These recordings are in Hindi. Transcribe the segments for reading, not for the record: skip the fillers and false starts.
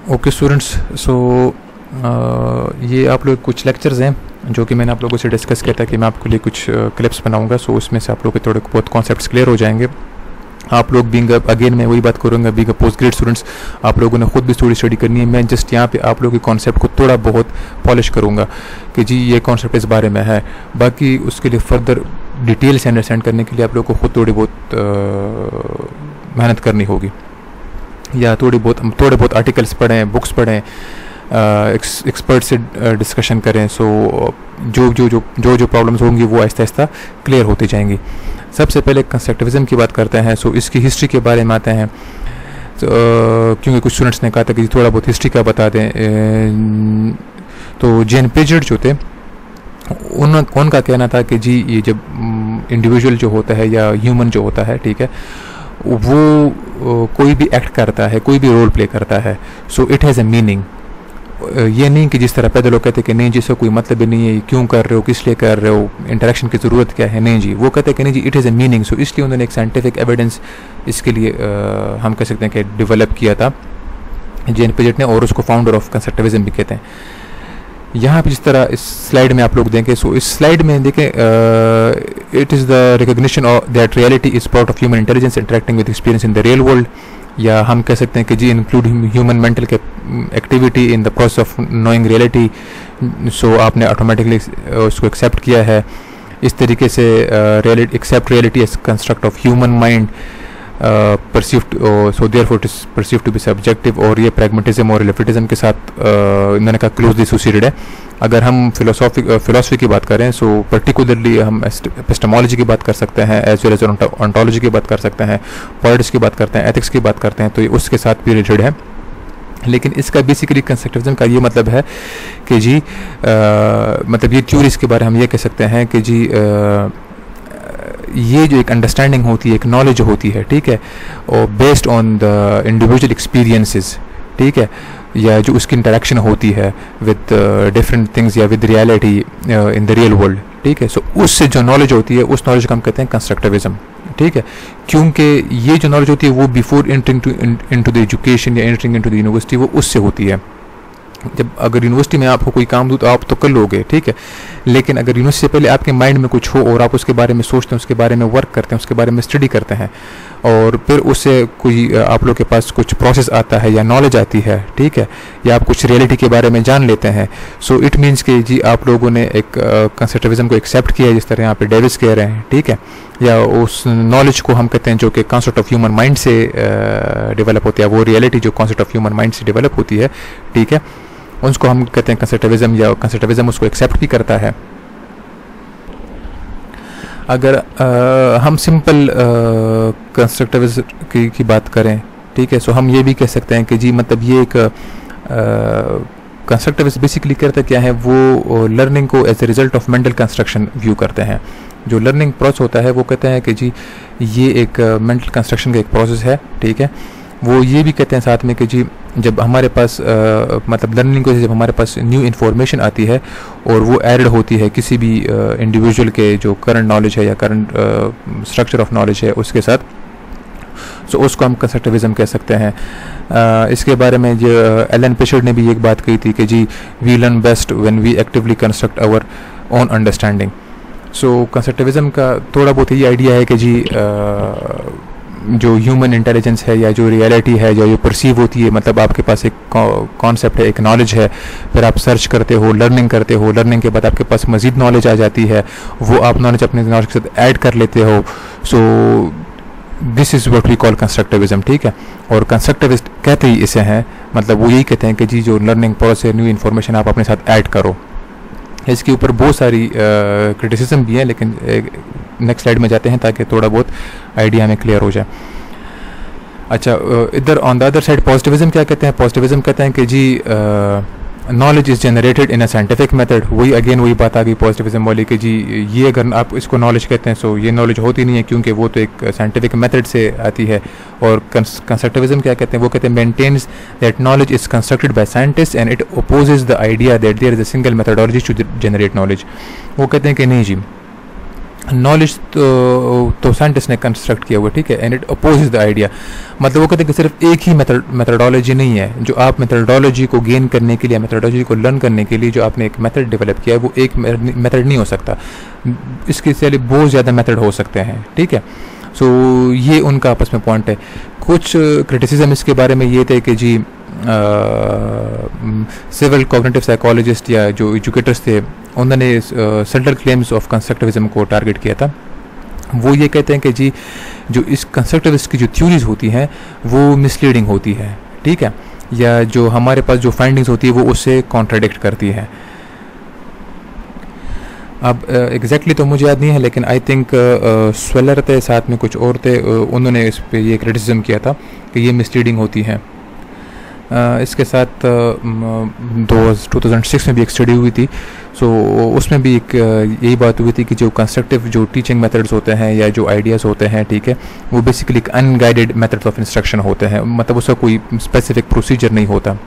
ओके स्टूडेंट्स, सो ये आप लोग कुछ लेक्चर्स हैं जो कि मैंने आप लोगों से डिस्कस किया था कि मैं आपके लिए कुछ क्लिप्स बनाऊंगा। सो उसमें से आप लोगों के थोड़े बहुत कॉन्सेप्ट्स क्लियर हो जाएंगे। आप लोग बीइंग अगेन मैं वही बात करूँगा, बीइंग पोस्ट ग्रेड स्टूडेंट्स आप लोगों ने खुद भी थोड़ी स्टडी करनी है। मैं जस्ट यहाँ पे आप लोगों के कॉन्सेप्ट को थोड़ा बहुत पॉलिश करूँगा कि जी ये कॉन्सेप्ट इस बारे में है। बाकी उसके लिए फर्दर डिटेल से अंडरस्टैंड करने के लिए आप लोगों को खुद थोड़ी बहुत मेहनत करनी होगी, या थोड़े बहुत आर्टिकल्स पढ़ें, बुक्स पढ़ें, एक्सपर्ट से डिस्कशन करें। सो जो प्रॉब्लम्स होंगी वो आहिस्ता आहिस्ता क्लियर होती जाएंगी। सबसे पहले कंस्ट्रक्टिविज्म की बात करते हैं। सो इसकी हिस्ट्री के बारे में आते हैं। क्योंकि कुछ स्टूडेंट्स ने कहा था कि थोड़ा बहुत हिस्ट्री का बता दें, तो जेन पिजेट जो थे उनका कहना था कि जी ये जब इंडिविजुअल जो होता है या ह्यूमन जो होता है, ठीक है, वो कोई भी एक्ट करता है, कोई भी रोल प्ले करता है, so it has a meaning. ये नहीं कि जिस तरह पैदल लोग कहते हैं कि नहीं जी इसका कोई मतलब ही नहीं है, क्यों कर रहे हो, किस लिए कर रहे हो, इंटरेक्शन की ज़रूरत क्या है। नहीं जी, वो कहते हैं कि नहीं जी इट हैज़ ए मीनिंग। सो इसलिए उन्होंने एक साइंटिफिक एविडेंस इसके लिए हम कह सकते हैं कि डेवलप किया था जेन पिजेट ने, और उसको फाउंडर ऑफ कंस्ट्रक्टिविज्म भी कहते हैं। यहाँ पे जिस तरह इस स्लाइड में आप लोग देखें, सो इस स्लाइड में देखें, it is the recognition of that reality is part of human intelligence interacting with experience in the real world, या हम कह सकते हैं कि जी include human mental activity in the process of knowing reality. So आपने ऑटोमेटिकली उसको एक्सेप्ट किया है। इस तरीके से accept reality as construct of human mind perceived, so therefore it is perceived to be subjective. और ये प्रैग्मेटिज्म और रिलेटिविज्म के साथ इन्होंने कहा क्लोजली एसोसिएटेड है। अगर हम फिलोसफी की बात करें, सो पर्टिकुलरली हम एपिस्टेमोलॉजी की बात कर सकते हैं, एज वेल एज ऑन्टोलॉजी की बात कर सकते हैं, पॉलिटिक्स की बात करते हैं, एथिक्स की बात करते हैं, तो ये उसके साथ भी रिलेटेड है। लेकिन इसका बेसिकली कंस्ट्रक्टिविज्म का ये मतलब है कि जी मतलब ये थ्योरीज के बारे में हम ये कह सकते हैं कि जी ये जो एक अंडरस्टैंडिंग होती है, एक नॉलेज होती है, ठीक है, और based on the individual experiences, ठीक है, या जो उसकी इंटरेक्शन होती है विद डिफरेंट थिंग्स या with reality in the real world, ठीक है। सो उससे जो नॉलेज होती है उस नॉलेज को हम कहते हैं कंस्ट्रक्टिविज्म, ठीक है। क्योंकि ये जो नॉलेज होती है वो before entering into the education या एंटरिंग इनटू द यूनिवर्सिटी वो उससे होती है। जब अगर यूनिवर्सिटी में आपको कोई काम दो तो आप तो कर लोगे, ठीक है, लेकिन अगर यूनिवर्सिटी से पहले आपके माइंड में कुछ हो और आप उसके बारे में सोचते हैं, उसके बारे में वर्क करते हैं, उसके बारे में स्टडी करते हैं, और फिर उससे कोई आप लोग के पास कुछ प्रोसेस आता है या नॉलेज आती है, ठीक है, या आप कुछ रियलिटी के बारे में जान लेते हैं, सो इट मीन्स कि जी आप लोगों ने एक कंस्ट्रक्टिविज्म को एक्सेप्ट किया है, जिस तरह यहाँ पे डेविस कह रहे हैं, ठीक है, या उस नॉलेज को हम कहते हैं जो कि कॉन्सेप्ट ऑफ ह्यूमन माइंड से डेवलप होती है, वो रियलिटी जो कॉन्सेप्ट ऑफ ह्यूमन माइंड से डेवलप होती है, ठीक है, उसको हम कहते हैं कंस्ट्रक्टिविज्म, या कंस्ट्रक्टिविज्म उसको एक्सेप्ट भी करता है। अगर हम सिंपल कंस्ट्रक्टिविज्म की बात करें, ठीक है, सो हम ये भी कह सकते हैं कि जी मतलब ये एक कंस्ट्रक्टिविज्म बेसिकली करता क्या है, वो लर्निंग को as a result of mental construction view करते हैं। जो लर्निंग प्रोसेस होता है वो कहते हैं कि जी ये एक मेंटल कंस्ट्रक्शन का एक प्रोसेस है, ठीक है। वो ये भी कहते हैं साथ में कि जी जब हमारे पास मतलब लर्निंग को जब हमारे पास न्यू इन्फॉर्मेशन आती है और वो एडेड होती है किसी भी इंडिविजुअल के जो करंट नॉलेज है या करंट स्ट्रक्चर ऑफ नॉलेज है उसके साथ, सो उसको हम कंस्ट्रक्टिविज्म कह सकते हैं। इसके बारे में जो एलन पिशर्ड ने भी एक बात कही थी कि जी we learn best when we actively construct our own understanding. So constructivism का थोड़ा बहुत ये आइडिया है कि जी जो ह्यूमन इंटेलिजेंस है या जो रियलिटी है जो परसीव होती है, मतलब आपके पास एक कॉन्सेप्ट है, एक नॉलेज है, फिर आप सर्च करते हो, लर्निंग करते हो, लर्निंग के बाद आपके पास मज़ीद नॉलेज आ जाती है, वो आप नॉलेज अपने नॉलेज के साथ ऐड कर लेते हो। So this is what we call constructivism, ठीक है। और कंस्ट्रक्टिविस्ट कहते ही इसे हैं, मतलब वो यही कहते हैं कि जी जो लर्निंग प्रोसेस है, न्यू इन्फॉर्मेशन आप अपने साथ ऐड करो। इसके ऊपर बहुत सारी क्रिटिसिज्म भी है, लेकिन नेक्स्ट स्लाइड में जाते हैं ताकि थोड़ा बहुत आइडिया हमें क्लियर हो जाए। अच्छा, इधर on the other side positivism क्या कहते हैं? पॉजिटिविज्म कहते हैं कि जी knowledge is generated in a scientific method. वही अगेन वही बात आ गई पॉजिटिविज्म वाली कि जी ये अगर आप इसको नॉलेज कहते हैं, सो ये नॉलेज होती नहीं है क्योंकि वो तो एक साइंटिफिक मेथड से आती है। और कंस्ट्रक्टिविज्म क्या कहते हैं? वो कहते हैं maintains that knowledge is constructed by scientist and it opposes the idea that there is a single methodology to generate knowledge. वो कहते हैं कि नहीं जी, नॉलेज तो साइंटिस्ट ने कंस्ट्रक्ट किया हुआ, ठीक है, and it opposes the idea. मतलब वो कहते हैं कि सिर्फ एक ही मेथडोलॉजी नहीं है, जो आप मेथडोलॉजी को गेन करने के लिए, मेथडोलॉजी को लर्न करने के लिए जो आपने एक मेथड डेवलप किया है वो एक मेथड नहीं हो सकता, इसके से बहुत ज़्यादा मेथड हो सकते हैं, ठीक है। सो ये उनका आपस में पॉइंट है। कुछ क्रिटिसिज्म इसके बारे में ये थे कि जी सिविल कॉग्निटिव साइकोलॉजिस्ट या जो एजुकेटर्स थे उन्होंने सेंट्रल क्लेम्स ऑफ कंस्ट्रक्टिविज्म को टारगेट किया था। वो ये कहते हैं कि जी जो इस कंस्ट्रक्टिविस्ट की जो थ्योरीज होती हैं वो मिसलीडिंग होती है, ठीक है, या जो हमारे पास जो फाइंडिंग्स होती है वो उससे कॉन्ट्राडिक्ट करती है। अब एग्जैक्टली तो मुझे याद नहीं है, लेकिन आई थिंक स्वेलर थे, साथ में कुछ और थे, उन्होंने इस पर ये क्रिटिसिज्म किया था कि ये मिसलीडिंग होती है। इसके साथ 2006 में भी एक स्टडी हुई थी, सो उसमें भी एक यही बात हुई थी कि जो कंस्ट्रक्टिव जो टीचिंग मेथड्स होते हैं या जो आइडियाज़ होते हैं, ठीक है, वो बेसिकली एक अनगाइडेड मेथड्स ऑफ इंस्ट्रक्शन होते हैं, मतलब उसका कोई स्पेसिफिक प्रोसीजर नहीं होता।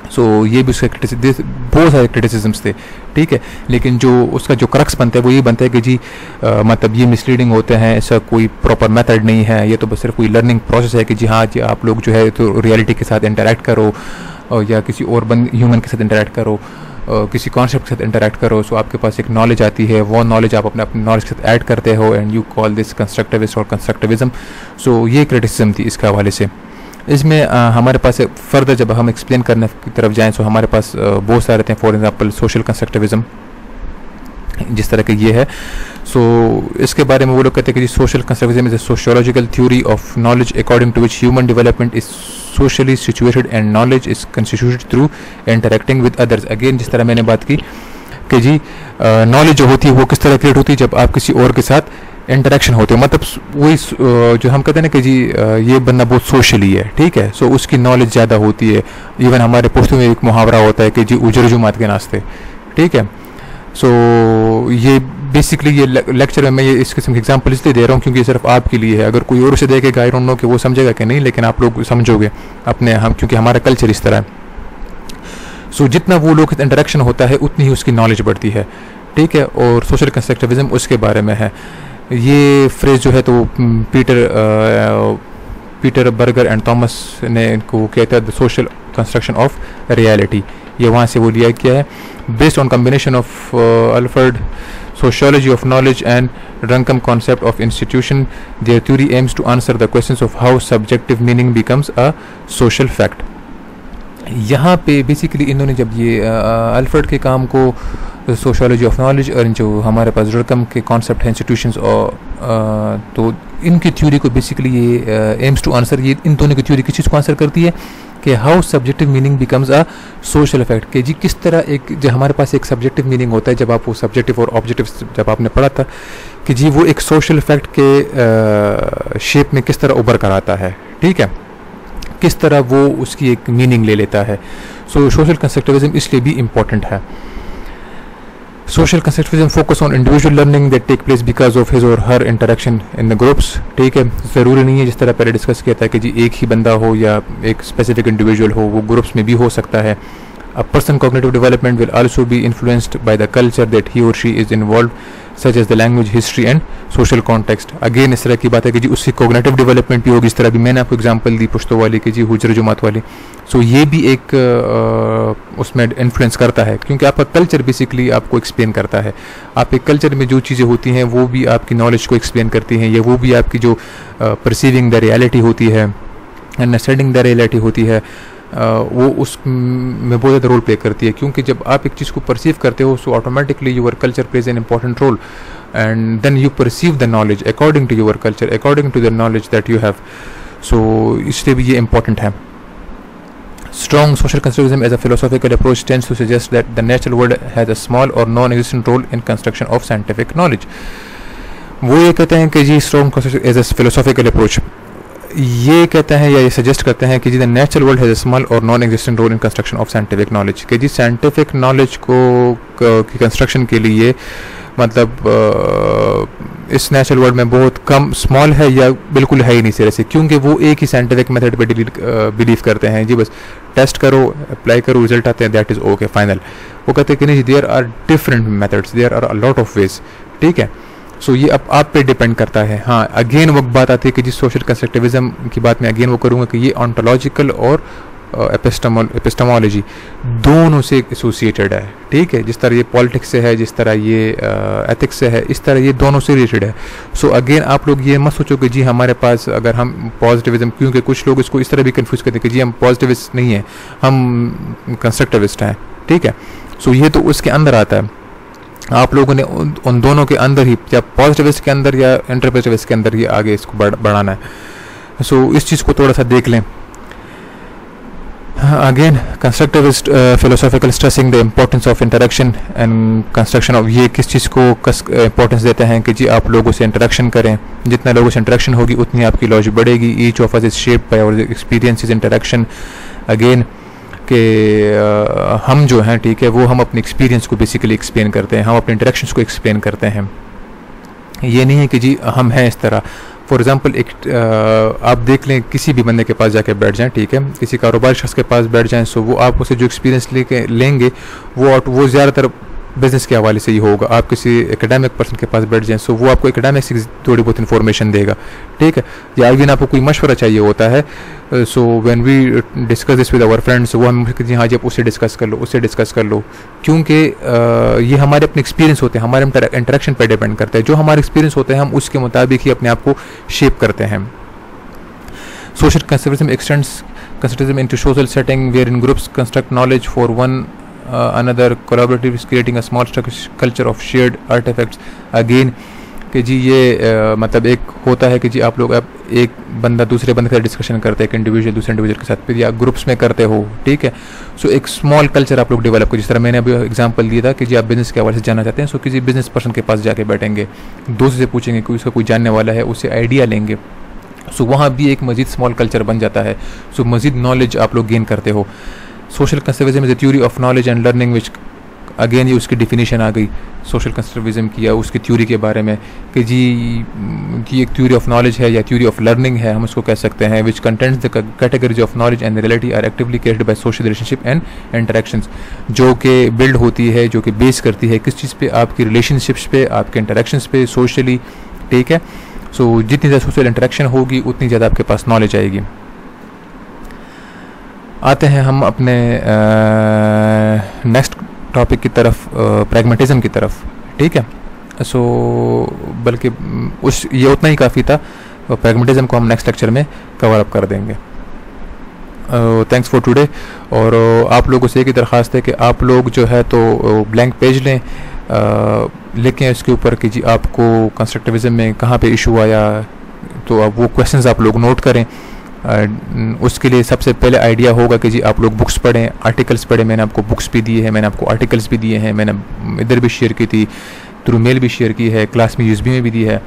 सो ये भी उसका बहुत सारे क्रिटिसिजम्स थे, ठीक है, लेकिन जो उसका जो क्रक्स बनता है वो ये बनता है कि जी मतलब ये मिसलीडिंग होते हैं, ऐसा कोई प्रॉपर मेथड नहीं है, ये तो बस सिर्फ कोई लर्निंग प्रोसेस है कि जी हाँ जी आप लोग जो है तो रियलिटी के साथ इंटरेक्ट करो या किसी और ह्यूमन के साथ इंटरेक्ट करो, किसी कॉन्सेप्ट के साथ इंटरेक्ट करो, सो आपके पास एक नॉलेज आती है, वो नॉलेज आप अपने नॉलेज के साथ ऐड करते हो and you call this constructivist और कंस्ट्रक्टिविज्म। सो ये क्रिटिसिज्म थी इसके हवाले से। इसमें हमारे पास फर्दर जब हम एक्सप्लेन करने की तरफ जाएं तो हमारे पास बहुत सारे थे, फॉर एग्जांपल सोशल कंस्ट्रक्टिविज्म जिस तरह के ये है। सो इसके बारे में वो लोग कहते हैं कि जी social constructivism is a sociological theory of knowledge according to which human development is socially situated and knowledge is constituted through interacting with others. Again जिस तरह मैंने बात की कि जी नॉलेज जो होती है वो किस तरह क्रिएट होती है जब आप किसी और के साथ इंटरेक्शन होते हो, मतलब वही जो हम कहते हैं ना कि जी ये बंदा बहुत सोशली है, ठीक है, सो उसकी नॉलेज ज़्यादा होती है। इवन हमारे पुश्तों में एक मुहावरा होता है कि जी उजर जुमात के नाश्ते, ठीक है। सो ये बेसिकली ये लेक्चर में मैं ये इस किस्म के एग्जांपल इसलिए दे रहा हूँ क्योंकि ये सिर्फ आपके लिए है, अगर कोई और से देखेगा आई डोंट नो कि वो समझेगा कि नहीं, लेकिन आप लोग समझोगे अपने हम, क्योंकि हमारा कल्चर इस तरह है। सो जितना वो लोग इंटरेक्शन होता है उतनी ही उसकी नॉलेज बढ़ती है, ठीक है। और सोशल कंस्ट्रक्टिविज्म उसके बारे में है। ये फ्रेज जो है तो पीटर बर्गर एंड थॉमस ने इनको कहता है the social construction of reality, ये वहाँ से वो लिया गया है। Based on combination of Alfred sociology of knowledge and Runkum concept of institution, their theory aims to answer the questions of how subjective meaning becomes a social fact। यहाँ पे बेसिकली इन्होंने जब ये अल्फ्रेड के काम को सोशियोलॉजी ऑफ नॉलेज और जो हमारे पास रकम के कॉन्सेप्ट हैं इंस्टीट्यूशंस और तो इनकी थ्योरी को बेसिकली ये एम्स टू आंसर, ये इन दोनों की थ्योरी किस चीज़ को आंसर करती है कि how subjective meaning becomes a social effect, कि जी किस तरह एक जो हमारे पास एक सब्जेक्टिव मीनिंग होता है, जब आप वो सब्जेक्टिव और ऑब्जेक्टिव जब आपने पढ़ा था कि जी वो एक सोशल इफेक्ट के शेप में किस तरह उभर कर आता है, ठीक है, किस तरह वो उसकी एक मीनिंग ले लेता है। सो सोशल कंस्ट्रक्टिविज्म इसलिए भी इम्पोर्टेंट है। Social constructivism focus on individual learning that take place because of his or her interaction in the groups, ठीक है। ज़रूरी नहीं है जिस तरह पहले डिस्कस किया था कि जी एक ही बंदा हो या एक स्पेसिफिक इंडिविजुअल हो, वो ग्रुप्स में भी हो सकता है। A person cognitive development will also be influenced by the culture that he or she is involved, such as the language, history and social context। Again इस तरह की बात है कि जी उसकी cognitive development भी होगी, इस तरह भी मैंने आपको एग्जांपल दी पुश्तो वाली कि जी हुजर जुमात वाली। सो ये भी एक उसमें इन्फ्लुएंस करता है क्योंकि आपका कल्चर बेसिकली आपको एक्सप्लेन करता है। आप एक कल्चर में जो चीज़ें होती हैं वो भी आपकी नॉलेज को एक्सप्लेन करती हैं, या वो भी आपकी जो परसीविंग द रियलिटी होती है, अंडरस्टैंडिंग द रियलिटी होती है, वो उस में बहुत ज़्यादा रोल प्ले करती है। क्योंकि जब आप एक चीज़ को परसीव करते हो so automatically your culture plays an important role and then you perceive the knowledge according to your culture, according to the knowledge that you have. So इसलिए भी ये इंपॉर्टेंट है। Strong social constructivism as a philosophical approach tends to suggest that the natural world has a small or non-existent role in construction of scientific knowledge। वो ये कहते हैं कि जी strong constructivism as a philosophical approach ये कहते हैं या ये सजेस्ट करते हैं कि जी the natural world has a small or non existent role in construction of scientific knowledge, कि जी साइंटिफिक नॉलेज की कंस्ट्रक्शन के लिए मतलब इस नेचुरल वर्ल्ड में बहुत कम स्मॉल है या बिल्कुल है ही नहीं सिरे से, क्योंकि वो एक ही साइंटिफिक मेथड पे बिलीव करते हैं। जी बस टेस्ट करो, अप्लाई करो, रिजल्ट आते हैं, दैट इज़ ओके फाइनल। वो कहते हैं कि नहीं, there are different methods, there are a lot of ways, ठीक है। सो ये अब आप पे डिपेंड करता है। हाँ, अगेन वो बात आती है कि जी सोशल कंस्ट्रक्टिविज्म की बात मैं अगेन वो करूँगा कि ये ऑन्टोलॉजिकल और एपिस्टेमोलॉजी दोनों से एसोसिएटेड है, ठीक है। जिस तरह ये पॉलिटिक्स से है, जिस तरह ये एथिक्स से है, इस तरह ये दोनों से रिलेटेड है। सो अगेन आप लोग ये मत सोचो कि जी हमारे पास अगर हम पॉजिटिविज्म, क्योंकि कुछ लोग इसको इस तरह भी कंफ्यूज करते हैं कि जी हम पॉजिटिविस्ट नहीं है, हम कंस्ट्रक्टिविस्ट हैं, ठीक है। सो ये तो उसके अंदर आता है। आप लोगों ने उन दोनों के अंदर ही, या पॉजिटिविस्ट के अंदर या इंटरप्रेटिविस्ट के अंदर ही आगे इसको बढ़ाना है। सो इस चीज़ को थोड़ा सा देख लें। Again constructivist philosophical stressing the importance of interaction and construction of, ये किस चीज़ को इंपॉर्टेंस देते हैं कि जी आप लोगों से इंटरेक्शन करें, जितना लोगों से इंटरेक्शन होगी उतनी आपकी लॉजिक बढ़ेगी। Each of us is shaped by our experiences interaction. Again कि हम जो हैं, ठीक है, वो हम अपने एक्सपीरियंस को बेसिकली एक्सप्लेन करते हैं, हम अपने इंटरेक्शंस को एक्सप्लेन करते हैं। ये नहीं है कि जी हम हैं इस तरह। फॉर एग्जांपल एक आप देख लें, किसी भी बंदे के पास जाके बैठ जाएं, ठीक है, किसी कारोबारी शख्स के पास बैठ जाएं, सो वो आप उसे जो एक्सपीरियंस लेंगे वो ज़्यादातर बिजनेस के हवाले से ही होगा। आप किसी एकेडमिक पर्सन के पास बैठ जाएं, सो वो आपको एकेडमिक से थोड़ी बहुत इन्फॉर्मेशन देगा, ठीक है। या इवन आपको कोई मशवरा चाहिए होता है, so when we discuss this with our friends, वो हम जी हाँ जी आप उससे डिस्कस कर लो, उससे डिस्कस कर लो, क्योंकि ये हमारे अपने एक्सपीरियंस होते हैं, हमारे इंटरेक्शन पर डिपेंड करता है। जो हमारे एक्सपीरियंस होते हैं हम उसके मुताबिक ही अपने आप को शेप करते हैं। Social constructivism extends constructivism into social setting where in groups construct knowledge for one another collaborative is creating a small culture of shared artifacts। Again कि जी ये मतलब एक होता है कि जी आप लोग अब एक बंदा दूसरे बंदे के साथ डिस्कशन करते हैं, एक इंडिविजुअल दूसरे इंडिविजुअल के साथ, फिर या ग्रुप्स में करते हो, ठीक है। सो एक स्मॉल कल्चर आप लोग डेवलप करो। जिस तरह मैंने अभी एग्जांपल दिया था कि जी आप बिजनेस के हवाले से जानना चाहते हैं, सो किसी बिजनेस पर्सन के पास जाके बैठेंगे, दोस्त से पूछेंगे कि उसका कोई जानने वाला है, उससे आइडिया लेंगे, सो वहाँ भी एक मजीद स्मॉल कल्चर बन जाता है। सो मजीद नॉलेज आप लोग गेन करते हो। Social constructivism is the theory of knowledge and learning which, again ये उसकी डिफिनीशन आ गई सोशल कंस्ट्रक्टिविज्म की या उसकी थ्योरी के बारे में कि जी कि एक थ्योरी ऑफ नॉलेज है या थ्योरी ऑफ लर्निंग है, हम उसको कह सकते हैं, which contents the categories of knowledge and reality are actively created by social relationship and interactions, जो कि बिल्ड होती है, जो कि बेस करती है किस चीज़ पे, आपकी रिलेशनशिप्स पे, आपके इंटरेक्शंस पे सोशली, ठीक है। सो जितनी ज़्यादा सोशल इंटरेक्शन होगी उतनी ज़्यादा आपके पास नॉलेज आएगी। आते हैं हम अपने नेक्स्ट टॉपिक की तरफ, प्रैग्मेटिज्म की तरफ, ठीक है। सो बल्कि ये उतना ही काफ़ी था, प्रैग्मेटिज्म को हम नेक्स्ट लेक्चर में कवर अप कर देंगे। Thanks for today. और आप लोगों से एक ही दरख्वास्त है कि आप लोग जो है तो ब्लैंक पेज लें, लिखें इसके ऊपर कि जी आपको कंस्ट्रक्टिविज्म में कहाँ पे इशू आया, तो अब वो क्वेश्चंस आप लोग नोट करें। उसके लिए सबसे पहले आइडिया होगा कि जी आप लोग बुक्स पढ़ें, आर्टिकल्स पढ़ें। मैंने आपको बुक्स भी दिए हैं, मैंने आपको आर्टिकल्स भी दिए हैं, मैंने इधर भी शेयर की थी, थ्रू मेल भी शेयर की है, क्लास में यूएसबी में भी दी है।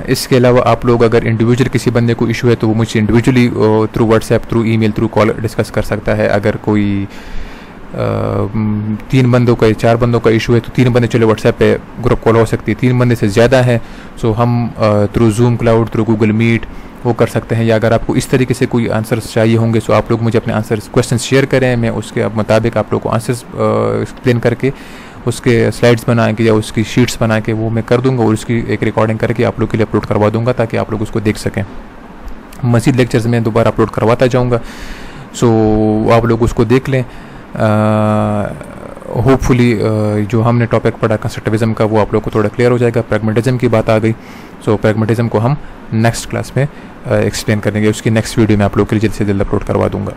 इसके अलावा आप लोग अगर इंडिविजुअल किसी बंदे को इशू है तो वो मुझसे individually through WhatsApp, through email, through call discuss कर सकता है। अगर कोई 3 बंदों का या 4 बंदों का इशू है तो 3 बंदे चलो व्हाट्सएप पे ग्रुप कॉल हो सकती है। 3 बंदे से ज़्यादा है सो हम through Zoom cloud, through Google Meet वो कर सकते हैं। या अगर आपको इस तरीके से कोई आंसर्स चाहिए होंगे सो आप लोग मुझे अपने आंसर्स, क्वेश्चन शेयर करें, मैं उसके मुताबिक आप लोग को आंसर्स एक्सप्लेन करके उसके स्लाइड्स बना के या उसकी शीट्स बना के वो मैं कर दूंगा और उसकी एक रिकॉर्डिंग करके आप लोग के लिए अपलोड करवा दूंगा ताकि आप लोग उसको देख सकें। मज़ीद लेक्चर्स में दोबारा अपलोड करवाता जाऊंगा, सो आप लोग उसको देख लें। होपफुली जो हमने टॉपिक पढ़ा कंस्ट्रक्टिविज्म का वो आप लोग को थोड़ा क्लियर हो जाएगा। प्रैग्मेटिज्म की बात आ गई, सो प्रैग्मेटिज्म को हम नेक्स्ट क्लास में एक्सप्लेन करेंगे। उसकी नेक्स्ट वीडियो में आप लोग के लिए जल्द से जल्द अपलोड करवा दूंगा।